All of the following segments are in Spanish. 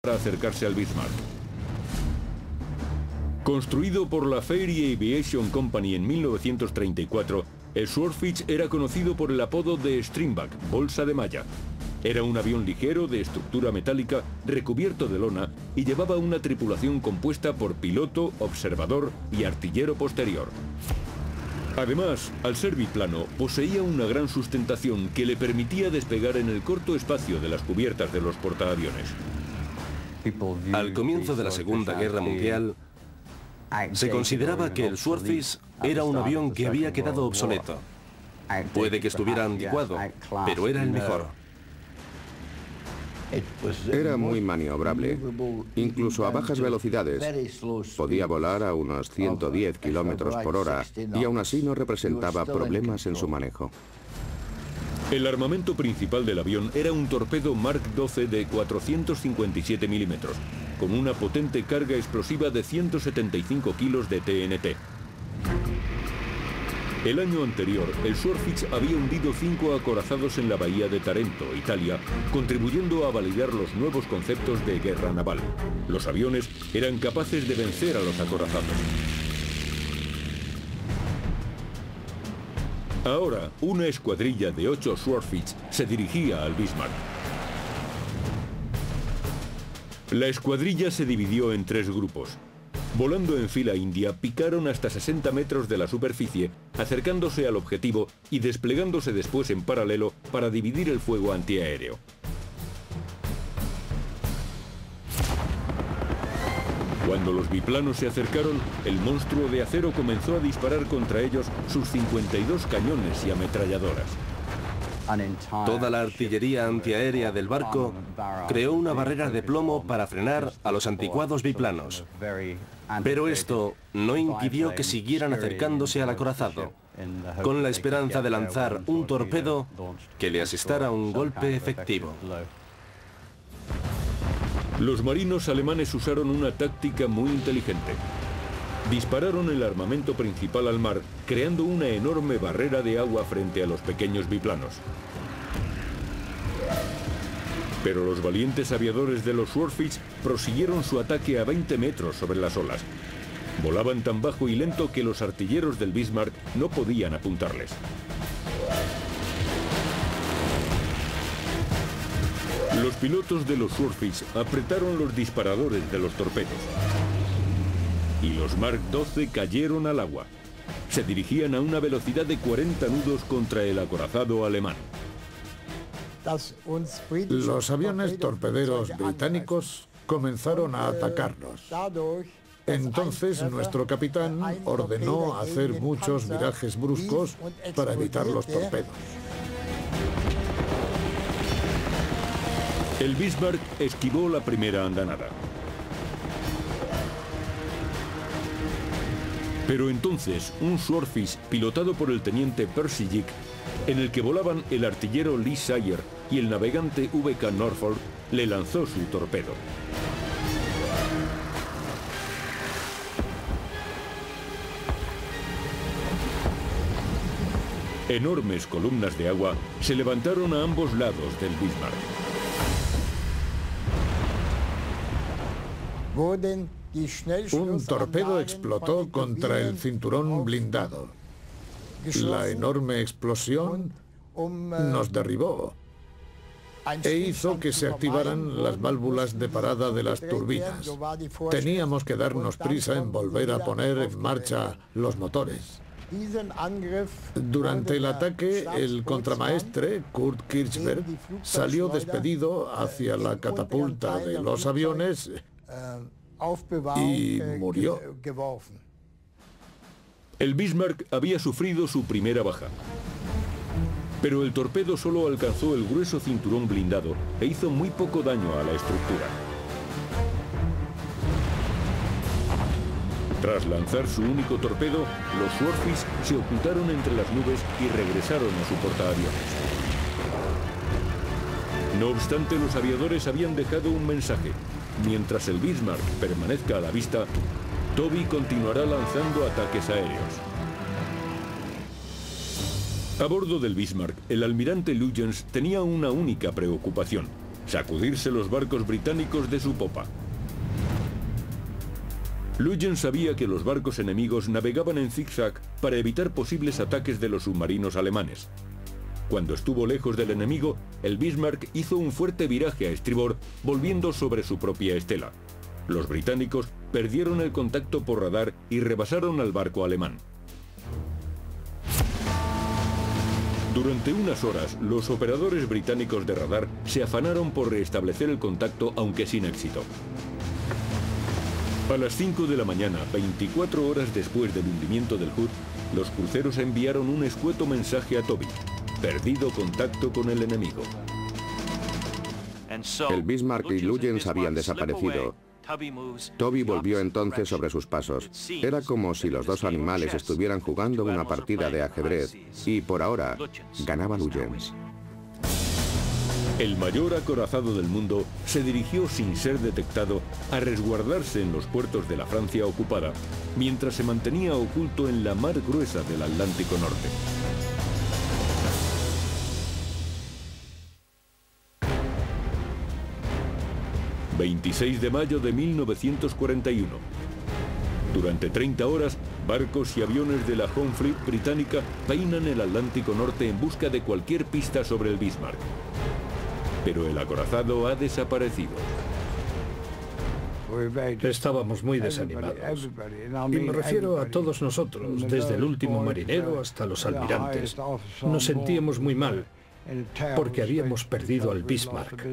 para acercarse al Bismarck. Construido por la Fairey Aviation Company en 1934, el Swordfish era conocido por el apodo de Stringback, bolsa de malla. Era un avión ligero de estructura metálica recubierto de lona y llevaba una tripulación compuesta por piloto, observador y artillero posterior. Además, al ser biplano, poseía una gran sustentación que le permitía despegar en el corto espacio de las cubiertas de los portaaviones. Al comienzo de la Segunda Guerra Mundial, se consideraba que el Swordfish era un avión que había quedado obsoleto. Puede que estuviera anticuado, pero era el mejor. Era muy maniobrable, incluso a bajas velocidades. Podía volar a unos 110 kilómetros por hora y aún así no representaba problemas en su manejo. El armamento principal del avión era un torpedo Mark XII de 457 milímetros, con una potente carga explosiva de 175 kilos de TNT. El año anterior, el Swordfish había hundido 5 acorazados en la bahía de Tarento, Italia, contribuyendo a validar los nuevos conceptos de guerra naval. Los aviones eran capaces de vencer a los acorazados. Ahora, una escuadrilla de 8 Swordfish se dirigía al Bismarck. La escuadrilla se dividió en 3 grupos. Volando en fila india, picaron hasta 60 metros de la superficie, acercándose al objetivo y desplegándose después en paralelo para dividir el fuego antiaéreo. Cuando los biplanos se acercaron, el monstruo de acero comenzó a disparar contra ellos sus 52 cañones y ametralladoras. Toda la artillería antiaérea del barco creó una barrera de plomo para frenar a los anticuados biplanos. Pero esto no impidió que siguieran acercándose al acorazado, con la esperanza de lanzar un torpedo que le asestara un golpe efectivo. Los marinos alemanes usaron una táctica muy inteligente. Dispararon el armamento principal al mar, creando una enorme barrera de agua frente a los pequeños biplanos. Pero los valientes aviadores de los Swordfish prosiguieron su ataque a 20 metros sobre las olas. Volaban tan bajo y lento que los artilleros del Bismarck no podían apuntarles. Los pilotos de los Swordfish apretaron los disparadores de los torpedos. Y los Mark XII cayeron al agua. Se dirigían a una velocidad de 40 nudos contra el acorazado alemán. Los aviones torpederos británicos comenzaron a atacarnos. Entonces nuestro capitán ordenó hacer muchos virajes bruscos para evitar los torpedos. El Bismarck esquivó la primera andanada. Pero entonces, un Swordfish pilotado por el teniente Percy Yick, en el que volaban el artillero Lee Sayer y el navegante VK Norfolk, le lanzó su torpedo. Enormes columnas de agua se levantaron a ambos lados del Bismarck. Un torpedo explotó contra el cinturón blindado. La enorme explosión nos derribó e hizo que se activaran las válvulas de parada de las turbinas. Teníamos que darnos prisa en volver a poner en marcha los motores. Durante el ataque, el contramaestre Kurt Kirchberg salió despedido hacia la catapulta de los aviones y murió. El Bismarck había sufrido su primera baja. Pero el torpedo solo alcanzó el grueso cinturón blindado e hizo muy poco daño a la estructura. Tras lanzar su único torpedo, los Swordfish se ocultaron entre las nubes y regresaron a su portaaviones. No obstante, los aviadores habían dejado un mensaje. Mientras el Bismarck permanezca a la vista, Toby continuará lanzando ataques aéreos. A bordo del Bismarck, el almirante Luyens tenía una única preocupación: sacudirse los barcos británicos de su popa. Luyen sabía que los barcos enemigos navegaban en zigzag para evitar posibles ataques de los submarinos alemanes. Cuando estuvo lejos del enemigo, el Bismarck hizo un fuerte viraje a estribor, volviendo sobre su propia estela. Los británicos perdieron el contacto por radar y rebasaron al barco alemán. Durante unas horas, los operadores británicos de radar se afanaron por restablecer el contacto, aunque sin éxito. A las 5 de la mañana, 24 horas después del hundimiento del Hood, los cruceros enviaron un escueto mensaje a Toby: perdido contacto con el enemigo. El Bismarck y Luyens habían desaparecido. Toby volvió entonces sobre sus pasos. Era como si los dos animales estuvieran jugando una partida de ajedrez y por ahora ganaba Luyens. El mayor acorazado del mundo se dirigió sin ser detectado a resguardarse en los puertos de la Francia ocupada, mientras se mantenía oculto en la mar gruesa del Atlántico Norte. ...26 de mayo de 1941. Durante 30 horas, barcos y aviones de la Home Fleet británica peinan el Atlántico Norte en busca de cualquier pista sobre el Bismarck. Pero el acorazado ha desaparecido. Estábamos muy desanimados. Y me refiero a todos nosotros, desde el último marinero hasta los almirantes. Nos sentíamos muy mal, porque habíamos perdido al Bismarck.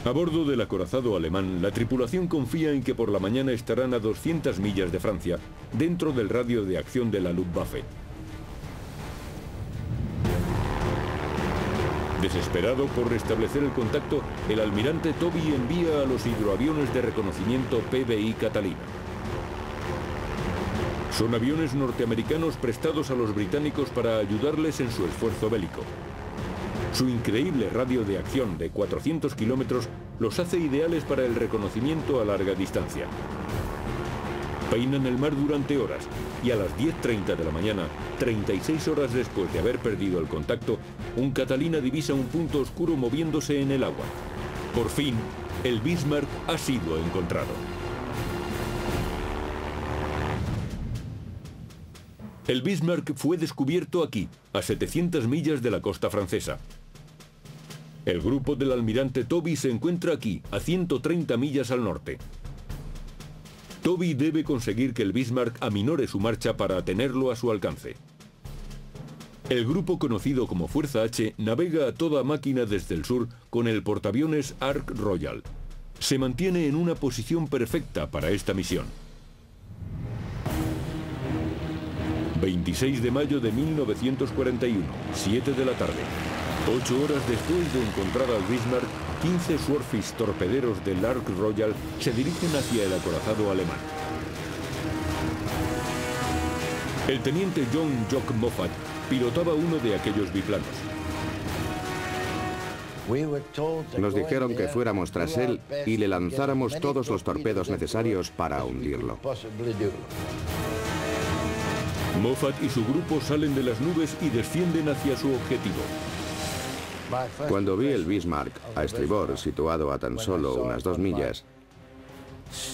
A bordo del acorazado alemán, la tripulación confía en que por la mañana estarán a 200 millas de Francia, dentro del radio de acción de la Luftwaffe. Desesperado por restablecer el contacto, el almirante Toby envía a los hidroaviones de reconocimiento PBI Catalina. Son aviones norteamericanos prestados a los británicos para ayudarles en su esfuerzo bélico. Su increíble radio de acción de 400 kilómetros los hace ideales para el reconocimiento a larga distancia. Peinan el mar durante horas y a las 10:30 de la mañana, 36 horas después de haber perdido el contacto, un Catalina divisa un punto oscuro moviéndose en el agua. Por fin, el Bismarck ha sido encontrado. El Bismarck fue descubierto aquí, a 700 millas de la costa francesa. El grupo del almirante Toby se encuentra aquí, a 130 millas al norte. Toby debe conseguir que el Bismarck aminore su marcha para tenerlo a su alcance. El grupo conocido como Fuerza H navega a toda máquina desde el sur con el portaaviones Ark Royal. Se mantiene en una posición perfecta para esta misión. 26 de mayo de 1941, 7 de la tarde. 8 horas después de encontrar al Bismarck, 15 Swordfish torpederos del Ark Royal se dirigen hacia el acorazado alemán. El teniente John Jock Moffat pilotaba uno de aquellos biplanos. Nos dijeron que fuéramos tras él y le lanzáramos todos los torpedos necesarios para hundirlo. Moffat y su grupo salen de las nubes y descienden hacia su objetivo. Cuando vi el Bismarck a estribor, situado a tan solo unas 2 millas,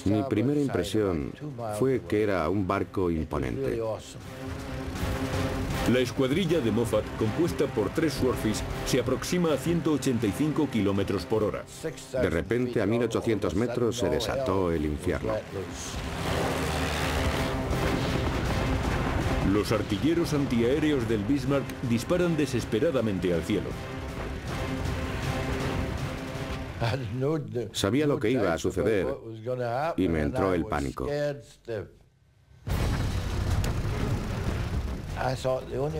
mi primera impresión fue que era un barco imponente. La escuadrilla de Moffat, compuesta por 3 Swordfish, se aproxima a 185 kilómetros por hora. De repente, a 1800 metros, se desató el infierno. Los artilleros antiaéreos del Bismarck disparan desesperadamente al cielo. Sabía lo que iba a suceder y me entró el pánico.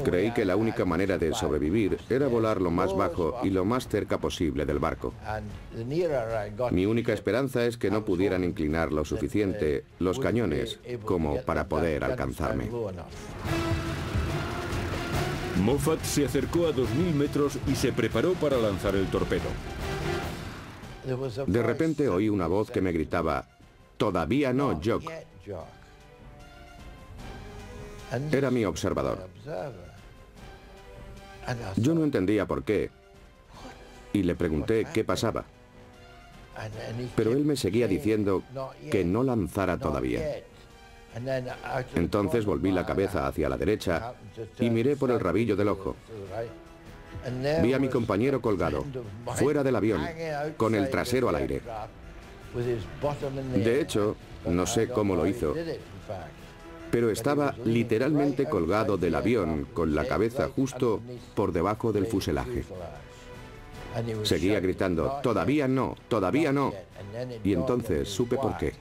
Creí que la única manera de sobrevivir era volar lo más bajo y lo más cerca posible del barco. Mi única esperanza es que no pudieran inclinar lo suficiente los cañones como para poder alcanzarme. Moffat se acercó a 2000 metros y se preparó para lanzar el torpedo. De repente oí una voz que me gritaba: «Todavía no, Jock». Era mi observador. Yo no entendía por qué, y le pregunté qué pasaba. Pero él me seguía diciendo que no lanzara todavía. Entonces volví la cabeza hacia la derecha y miré por el rabillo del ojo. Vi a mi compañero colgado, fuera del avión, con el trasero al aire. De hecho, no sé cómo lo hizo, pero estaba literalmente colgado del avión con la cabeza justo por debajo del fuselaje. Seguía gritando, todavía no, todavía no. Y entonces supe por qué.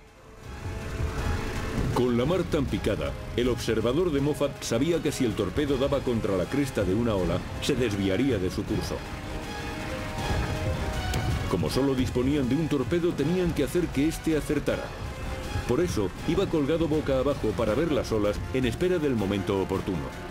Con la mar tan picada, el observador de Moffat sabía que si el torpedo daba contra la cresta de una ola, se desviaría de su curso. Como solo disponían de un torpedo, tenían que hacer que éste acertara. Por eso, iba colgado boca abajo para ver las olas en espera del momento oportuno.